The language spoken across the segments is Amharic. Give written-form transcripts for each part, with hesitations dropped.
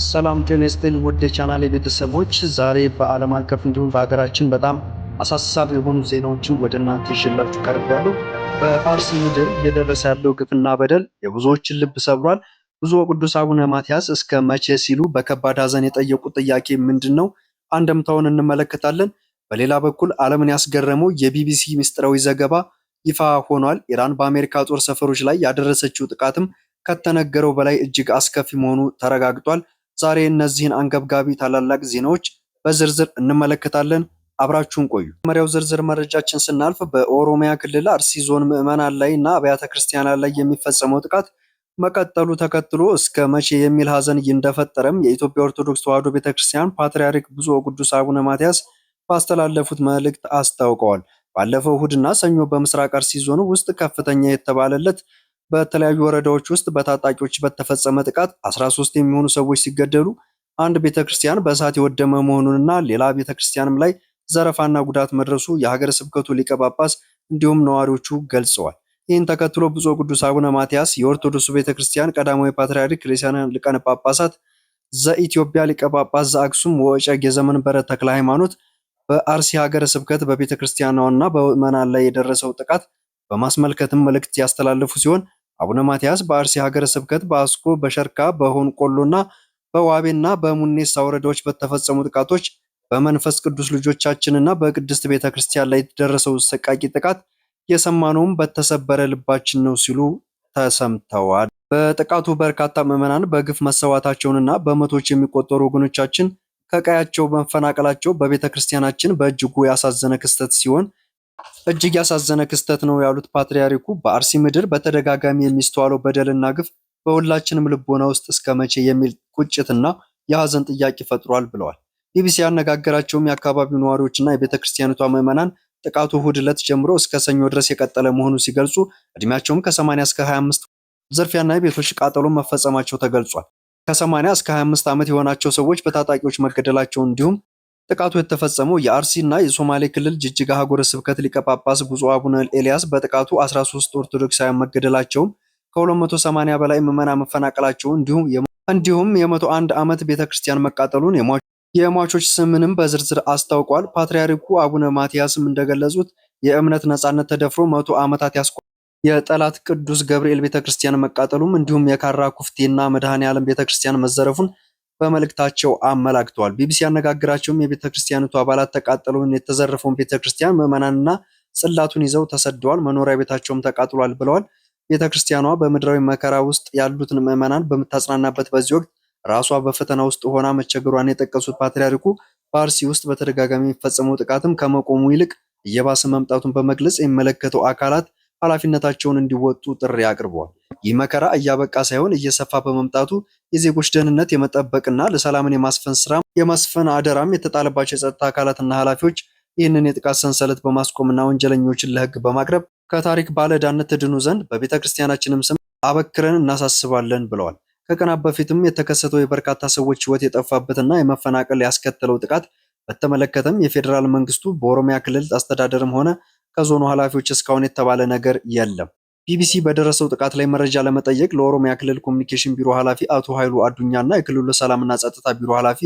ሰላም ጤና ይስጥልኝ ውድ የቻናሌ ቤተሰቦች፣ ዛሬ በዓለም አቀፍ እንዲሁም በሀገራችን በጣም አሳሳቢ የሆኑ ዜናዎችን ወደ እናንተ ይዤላችሁ ቀርቤያለሁ። በአርሲ ምድር እየደረሰ ያለው ግፍና በደል የብዙዎችን ልብ ሰብሯል። ብፁዕ ወቅዱስ አቡነ ማትያስ እስከ መቼ ሲሉ በከባድ ሐዘን የጠየቁት ጥያቄ ምንድን ነው? አንድምታውን እንመለከታለን። በሌላ በኩል ዓለምን ያስገረመው የቢቢሲ ምስጢራዊ ዘገባ ይፋ ሆኗል። ኢራን በአሜሪካ ጦር ሰፈሮች ላይ ያደረሰችው ጥቃትም ከተነገረው በላይ እጅግ አስከፊ መሆኑ ተረጋግጧል። ዛሬ እነዚህን አንገብጋቢ ታላላቅ ዜናዎች በዝርዝር እንመለከታለን። አብራችሁን ቆዩ። መጀመሪያው ዝርዝር መረጃችን ስናልፍ በኦሮሚያ ክልል አርሲ ዞን ምዕመናን ላይ እና አብያተ ክርስቲያናት ላይ የሚፈጸመው ጥቃት መቀጠሉ ተከትሎ እስከ መቼ የሚል ሐዘን እንደፈጠረም የኢትዮጵያ ኦርቶዶክስ ተዋሕዶ ቤተክርስቲያን ፓትርያርክ ብፁዕ ወቅዱስ አቡነ ማትያስ ባስተላለፉት መልእክት አስታውቀዋል። ባለፈው እሁድና ሰኞ በምስራቅ አርሲ ዞን ውስጥ ከፍተኛ የተባለለት በተለያዩ ወረዳዎች ውስጥ በታጣቂዎች በተፈጸመ ጥቃት 13 የሚሆኑ ሰዎች ሲገደሉ አንድ ቤተክርስቲያን በእሳት የወደመ መሆኑንና ሌላ ቤተክርስቲያንም ላይ ዘረፋና ጉዳት መድረሱ የሀገረ ስብከቱ ሊቀ ጳጳስ እንዲሁም ነዋሪዎቹ ገልጸዋል። ይህን ተከትሎ ብፁዕ ወቅዱስ አቡነ ማትያስ የኦርቶዶክስ ቤተክርስቲያን ቀዳማዊ ፓትርያርክ ርዕሰ ሊቃነ ጳጳሳት ዘኢትዮጵያ ሊቀ ጳጳስ ዘአክሱም ወዕጨጌ ዘመንበረ ተክለ ሃይማኖት በአርሲ ሀገረ ስብከት በቤተክርስቲያኗና በምዕመናን ላይ የደረሰው ጥቃት በማስመልከትም መልእክት ያስተላለፉ ሲሆን አቡነ ማትያስ በአርሲ ሀገረ ስብከት በአስኮ፣ በሸርካ፣ በሆንቆሎና በዋቤና በሙኔሳ ወረዳዎች በተፈጸሙ ጥቃቶች በመንፈስ ቅዱስ ልጆቻችንና በቅድስት ቤተክርስቲያን ላይ የተደረሰው ሰቃቂ ጥቃት የሰማነውም በተሰበረ ልባችን ነው ሲሉ ተሰምተዋል። በጥቃቱ በርካታ ምዕመናን በግፍ መሰዋታቸውንና በመቶዎች የሚቆጠሩ ወገኖቻችን ከቀያቸው መፈናቀላቸው በቤተክርስቲያናችን በእጅጉ ያሳዘነ ክስተት ሲሆን እጅግ ያሳዘነ ክስተት ነው ያሉት ፓትርያርኩ በአርሲ ምድር በተደጋጋሚ የሚስተዋለው በደልና ግፍ በሁላችንም ልቦና ውስጥ እስከ መቼ የሚል ቁጭትና የሐዘን ጥያቄ ፈጥሯል ብለዋል። ቢቢሲ ያነጋገራቸውም የአካባቢው ነዋሪዎችና የቤተክርስቲያኒቷ ምዕመናን ጥቃቱ እሁድ ዕለት ጀምሮ እስከ ሰኞ ድረስ የቀጠለ መሆኑን ሲገልጹ እድሜያቸውም ከ80 እስከ 25 ዝርፊያና የቤቶች ቃጠሎ መፈጸማቸው ተገልጿል። ከ80 እስከ 25 ዓመት የሆናቸው ሰዎች በታጣቂዎች መገደላቸው እንዲሁም ጥቃቱ የተፈጸመው የአርሲ እና የሶማሌ ክልል ጅጅጋ ሀገረ ስብከት ሊቀ ጳጳስ ብፁዕ አቡነ ኤልያስ በጥቃቱ 13 ኦርቶዶክሳውያን መገደላቸውን ከ280 በላይ ምዕመናን መፈናቀላቸው እንዲሁም የ101 ዓመት ቤተክርስቲያን መቃጠሉን የሟቾች ስምንም በዝርዝር አስታውቋል። ፓትርያርኩ አቡነ ማትያስም እንደገለጹት የእምነት ነጻነት ተደፍሮ 100 ዓመታት የጠላት ቅዱስ ገብርኤል ቤተክርስቲያን መቃጠሉም እንዲሁም የካራ ኩፍቴና መድኃኔ ዓለም ቤተክርስቲያን መዘረፉን በመልእክታቸው አመላክተዋል። ቢቢሲ ያነጋግራቸውም የቤተክርስቲያኒቱ አባላት ተቃጠለውን የተዘረፈውን ቤተክርስቲያን ምዕመናንና ጽላቱን ይዘው ተሰደዋል፣ መኖሪያ ቤታቸውም ተቃጥሏል ብለዋል። ቤተክርስቲያኗ በምድራዊ መከራ ውስጥ ያሉትን ምዕመናን በምታጽናናበት በዚህ ወቅት ራሷ በፈተና ውስጥ ሆና መቸገሯን የጠቀሱት ፓትርያርኩ በአርሲ ውስጥ በተደጋጋሚ የሚፈጸመው ጥቃትም ከመቆሙ ይልቅ እየባሰ መምጣቱን በመግለጽ የሚመለከተው አካላት ኃላፊነታቸውን እንዲወጡ ጥሪ አቅርበዋል። ይህ መከራ እያበቃ ሳይሆን እየሰፋ በመምጣቱ የዜጎች ደህንነት የመጠበቅና ለሰላምን የማስፈን አደራም የተጣለባቸው የጸጥታ አካላትና ኃላፊዎች ይህንን የጥቃት ሰንሰለት በማስቆምና ወንጀለኞችን ለሕግ በማቅረብ ከታሪክ ባለዕዳነት ትድኑ ዘንድ በቤተክርስቲያናችንም ስም አበክረን እናሳስባለን ብለዋል። ከቀናት በፊትም የተከሰተው የበርካታ ሰዎች ሕይወት የጠፋበትና የመፈናቀል ያስከተለው ጥቃት በተመለከተም የፌዴራል መንግስቱ በኦሮሚያ ክልል አስተዳደርም ሆነ ከዞኑ ኃላፊዎች እስካሁን የተባለ ነገር የለም። ቢቢሲ በደረሰው ጥቃት ላይ መረጃ ለመጠየቅ ለኦሮሚያ ክልል ኮሚኒኬሽን ቢሮ ኃላፊ አቶ ኃይሉ አዱኛ እና የክልሉ ሰላምና ጸጥታ ቢሮ ኃላፊ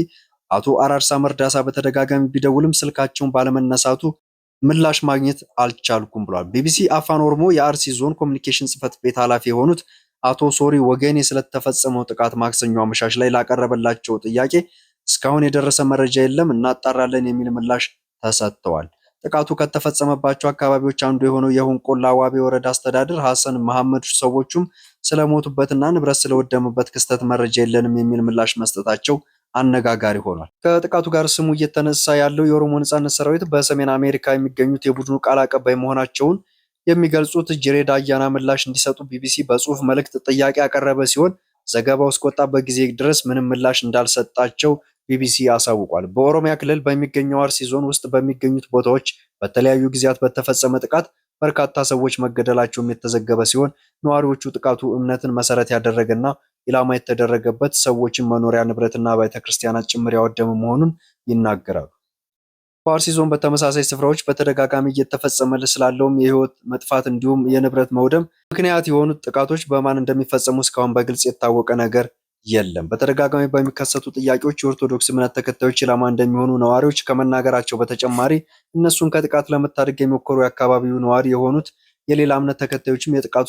አቶ አራርሳ መርዳሳ በተደጋጋሚ ቢደውልም ስልካቸውን ባለመነሳቱ ምላሽ ማግኘት አልቻልኩም ብሏል። ቢቢሲ አፋን ኦሮሞ የአርሲ ዞን ኮሚኒኬሽን ጽህፈት ቤት ኃላፊ የሆኑት አቶ ሶሪ ወገኔ ስለተፈጸመው ጥቃት ማክሰኞ አመሻሽ ላይ ላቀረበላቸው ጥያቄ እስካሁን የደረሰ መረጃ የለም፣ እናጣራለን የሚል ምላሽ ተሰጥተዋል። ጥቃቱ ከተፈጸመባቸው አካባቢዎች አንዱ የሆነው የሆንቆላ ዋቤ ወረዳ አስተዳደር ሐሰን መሐመድ ሰዎቹም ስለሞቱበትና ንብረት ስለወደመበት ክስተት መረጃ የለንም የሚል ምላሽ መስጠታቸው አነጋጋሪ ሆኗል። ከጥቃቱ ጋር ስሙ እየተነሳ ያለው የኦሮሞ ነጻነት ሰራዊት በሰሜን አሜሪካ የሚገኙት የቡድኑ ቃል አቀባይ መሆናቸውን የሚገልጹት ጅሬዳ አያና ምላሽ እንዲሰጡ ቢቢሲ በጽሁፍ መልእክት ጥያቄ ያቀረበ ሲሆን ዘገባው እስከወጣበት ጊዜ ድረስ ምንም ምላሽ እንዳልሰጣቸው ቢቢሲ አሳውቋል። በኦሮሚያ ክልል በሚገኘው አርሲ ዞን ውስጥ በሚገኙት ቦታዎች በተለያዩ ጊዜያት በተፈጸመ ጥቃት በርካታ ሰዎች መገደላቸውም የተዘገበ ሲሆን ነዋሪዎቹ ጥቃቱ እምነትን መሰረት ያደረገና ኢላማ የተደረገበት ሰዎችን መኖሪያ ንብረትና ቤተክርስቲያናት ጭምር ያወደመ መሆኑን ይናገራሉ። በአርሲ ዞን በተመሳሳይ ስፍራዎች በተደጋጋሚ እየተፈጸመ ስላለውም የህይወት መጥፋት እንዲሁም የንብረት መውደም ምክንያት የሆኑት ጥቃቶች በማን እንደሚፈጸሙ እስካሁን በግልጽ የታወቀ ነገር የለም። በተደጋጋሚ በሚከሰቱ ጥያቄዎች የኦርቶዶክስ እምነት ተከታዮች ኢላማ እንደሚሆኑ ነዋሪዎች ከመናገራቸው በተጨማሪ እነሱን ከጥቃት ለመታደግ የሞከሩ የአካባቢው ነዋሪ የሆኑት የሌላ እምነት ተከታዮችም የጥቃቱ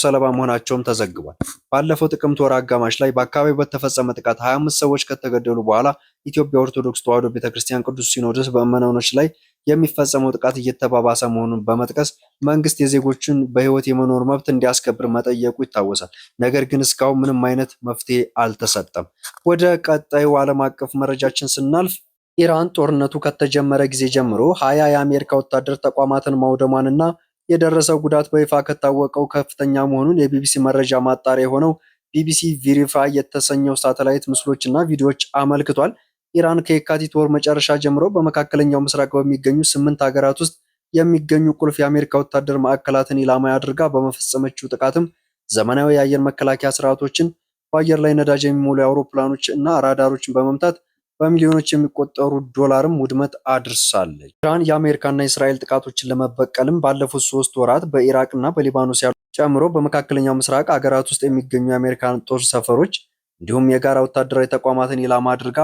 ሰለባ መሆናቸውም ተዘግቧል። ባለፈው ጥቅምት ወር አጋማሽ ላይ በአካባቢው በተፈጸመ ጥቃት 25 ሰዎች ከተገደሉ በኋላ ኢትዮጵያ ኦርቶዶክስ ተዋሕዶ ቤተክርስቲያን ቅዱስ ሲኖዶስ በምዕመናኖች ላይ የሚፈጸመው ጥቃት እየተባባሰ መሆኑን በመጥቀስ መንግስት የዜጎችን በሕይወት የመኖር መብት እንዲያስከብር መጠየቁ ይታወሳል። ነገር ግን እስካሁን ምንም አይነት መፍትሄ አልተሰጠም። ወደ ቀጣዩ ዓለም አቀፍ መረጃችን ስናልፍ ኢራን ጦርነቱ ከተጀመረ ጊዜ ጀምሮ 20 የአሜሪካ ወታደር ተቋማትን ማውደሟንና የደረሰው ጉዳት በይፋ ከታወቀው ከፍተኛ መሆኑን የቢቢሲ መረጃ ማጣሪያ የሆነው ቢቢሲ ቬሪፋይ የተሰኘው ሳተላይት ምስሎችና ቪዲዮዎች አመልክቷል። ኢራን ከየካቲት ወር መጨረሻ ጀምሮ በመካከለኛው ምስራቅ በሚገኙ 8 ሀገራት ውስጥ የሚገኙ ቁልፍ የአሜሪካ ወታደር ማዕከላትን ኢላማ አድርጋ በመፈጸመችው ጥቃትም ዘመናዊ የአየር መከላከያ ስርዓቶችን፣ በአየር ላይ ነዳጅ የሚሞሉ አውሮፕላኖች እና ራዳሮችን በመምታት በሚሊዮኖች የሚቆጠሩ ዶላርም ውድመት አድርሳለች። ኢራን የአሜሪካና የእስራኤል ጥቃቶችን ለመበቀልም ባለፉት 3 ወራት በኢራቅ እና በሊባኖስ ያሉ ጨምሮ በመካከለኛው ምስራቅ አገራት ውስጥ የሚገኙ የአሜሪካን ጦር ሰፈሮች እንዲሁም የጋራ ወታደራዊ ተቋማትን ኢላማ አድርጋ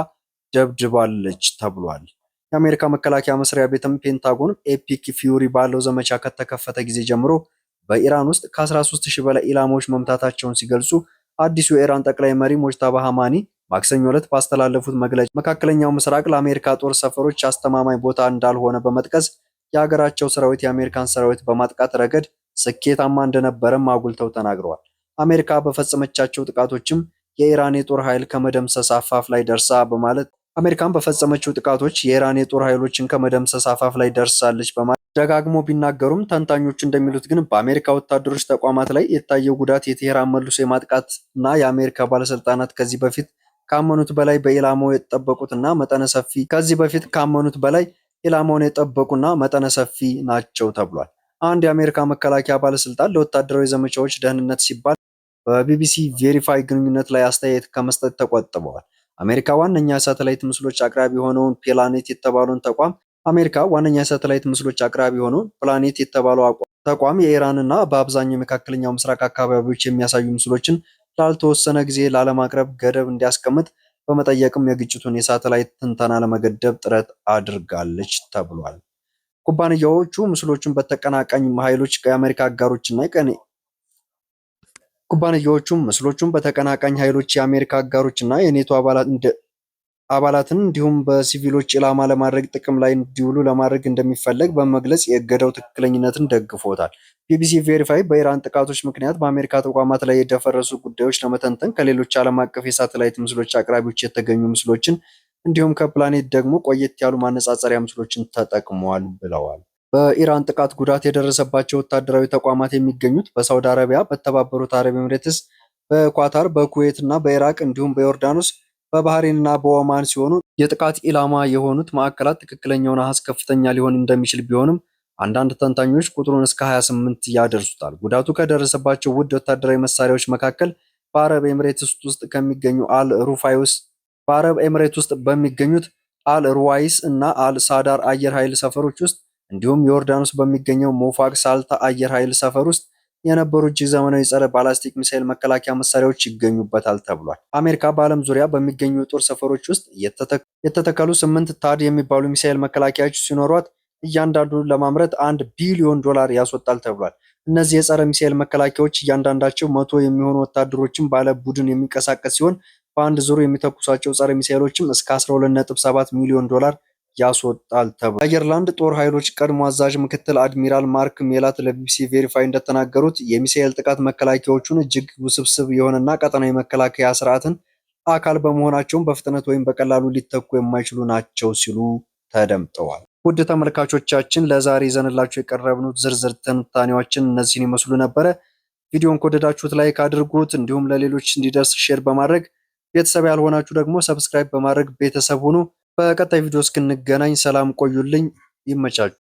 ደብድባለች ተብሏል። የአሜሪካ መከላከያ መስሪያ ቤትም ፔንታጎን ኤፒክ ፊውሪ ባለው ዘመቻ ከተከፈተ ጊዜ ጀምሮ በኢራን ውስጥ ከ13,000 በላይ ኢላማዎች መምታታቸውን ሲገልጹ አዲሱ የኢራን ጠቅላይ መሪ ሞጅታባ ሃማኒ ማክሰኞ ዕለት ባስተላለፉት መግለጫ መካከለኛው ምስራቅ ለአሜሪካ ጦር ሰፈሮች አስተማማኝ ቦታ እንዳልሆነ በመጥቀስ የሀገራቸው ሰራዊት የአሜሪካን ሰራዊት በማጥቃት ረገድ ስኬታማ እንደነበረም አጉልተው ተናግረዋል። አሜሪካ በፈጸመቻቸው ጥቃቶችም የኢራን የጦር ኃይል ከመደምሰስ አፋፍ ላይ ደርሳ በማለት አሜሪካን በፈጸመችው ጥቃቶች የኢራን የጦር ኃይሎችን ከመደምሰስ አፋፍ ላይ ደርሳለች በማለት ደጋግሞ ቢናገሩም ተንታኞቹ እንደሚሉት ግን በአሜሪካ ወታደሮች ተቋማት ላይ የታየው ጉዳት የቴህራን መልሶ የማጥቃት እና የአሜሪካ ባለስልጣናት ከዚህ በፊት ካመኑት በላይ ኢላማውን የጠበቁና መጠነ ሰፊ ናቸው ተብሏል። አንድ የአሜሪካ መከላከያ ባለስልጣን ለወታደራዊ ዘመቻዎች ደህንነት ሲባል በቢቢሲ ቬሪፋይ ግንኙነት ላይ አስተያየት ከመስጠት ተቆጥበዋል። አሜሪካ ዋነኛ የሳተላይት ምስሎች አቅራቢ የሆነውን ፕላኔት የተባለው ተቋም የኢራን እና በአብዛኛው የመካከለኛው ምስራቅ አካባቢዎች የሚያሳዩ ምስሎችን ላልተወሰነ ጊዜ ላለማቅረብ ገደብ እንዲያስቀምጥ በመጠየቅም የግጭቱን የሳተላይት ትንተና ለመገደብ ጥረት አድርጋለች ተብሏል። ኩባንያዎቹ ምስሎቹን በተቀናቃኝ ኃይሎች የአሜሪካ አጋሮችና የኔቶ አባላትን እንዲሁም በሲቪሎች ኢላማ ለማድረግ ጥቅም ላይ እንዲውሉ ለማድረግ እንደሚፈለግ በመግለጽ የእገዳው ትክክለኝነትን ደግፎታል። ቢቢሲ ቬሪፋይ በኢራን ጥቃቶች ምክንያት በአሜሪካ ተቋማት ላይ የደፈረሱ ጉዳዮች ለመተንተን ከሌሎች ዓለም አቀፍ የሳተላይት ምስሎች አቅራቢዎች የተገኙ ምስሎችን እንዲሁም ከፕላኔት ደግሞ ቆየት ያሉ ማነጻጸሪያ ምስሎችን ተጠቅሟል ብለዋል። በኢራን ጥቃት ጉዳት የደረሰባቸው ወታደራዊ ተቋማት የሚገኙት በሳውዲ አረቢያ፣ በተባበሩት አረብ ኤምሬትስ፣ በኳታር፣ በኩዌት እና በኢራቅ እንዲሁም በዮርዳኖስ፣ በባህሬን እና በኦማን ሲሆኑ የጥቃት ኢላማ የሆኑት ማዕከላት ትክክለኛውን አሃዝ ከፍተኛ ሊሆን እንደሚችል ቢሆንም አንዳንድ ተንታኞች ቁጥሩን እስከ 28 ያደርሱታል። ጉዳቱ ከደረሰባቸው ውድ ወታደራዊ መሳሪያዎች መካከል በአረብ ኤምሬት ውስጥ በሚገኙት አል ሩዋይስ እና አል ሳዳር አየር ኃይል ሰፈሮች ውስጥ እንዲሁም ዮርዳኖስ በሚገኘው ሞፋግ ሳልታ አየር ኃይል ሰፈር ውስጥ የነበሩ እጅግ ዘመናዊ ጸረ ባላስቲክ ሚሳኤል መከላከያ መሳሪያዎች ይገኙበታል ተብሏል። አሜሪካ በዓለም ዙሪያ በሚገኙ የጦር ሰፈሮች ውስጥ የተተከሉ 8 ታድ የሚባሉ ሚሳኤል መከላከያዎች ሲኖሯት እያንዳንዱን ለማምረት $1 ቢሊዮን ያስወጣል ተብሏል። እነዚህ የጸረ ሚሳኤል መከላከያዎች እያንዳንዳቸው 100 የሚሆኑ ወታደሮችን ባለ ቡድን የሚንቀሳቀስ ሲሆን በአንድ ዙር የሚተኩሷቸው ጸረ ሚሳኤሎችም እስከ $12.7 ሚሊዮን ያስወጣል ተብሏል። የአየርላንድ ጦር ኃይሎች ቀድሞ አዛዥ ምክትል አድሚራል ማርክ ሜላት ለቢቢሲ ቬሪፋይ እንደተናገሩት የሚሳኤል ጥቃት መከላከያዎቹን እጅግ ውስብስብ የሆነና ቀጠናዊ መከላከያ ስርዓትን አካል በመሆናቸውም በፍጥነት ወይም በቀላሉ ሊተኩ የማይችሉ ናቸው ሲሉ ተደምጠዋል። ውድ ተመልካቾቻችን ለዛሬ ይዘንላችሁ የቀረብነው ዝርዝር ትንታኔዎችን እነዚህን ይመስሉ ነበረ። ቪዲዮን ከወደዳችሁት ላይክ አድርጉት፣ እንዲሁም ለሌሎች እንዲደርስ ሼር በማድረግ ቤተሰብ ያልሆናችሁ ደግሞ ሰብስክራይብ በማድረግ ቤተሰብ ሁኑ። በቀጣይ ቪዲዮ እስክንገናኝ ሰላም ቆዩልኝ። ይመቻችሁ።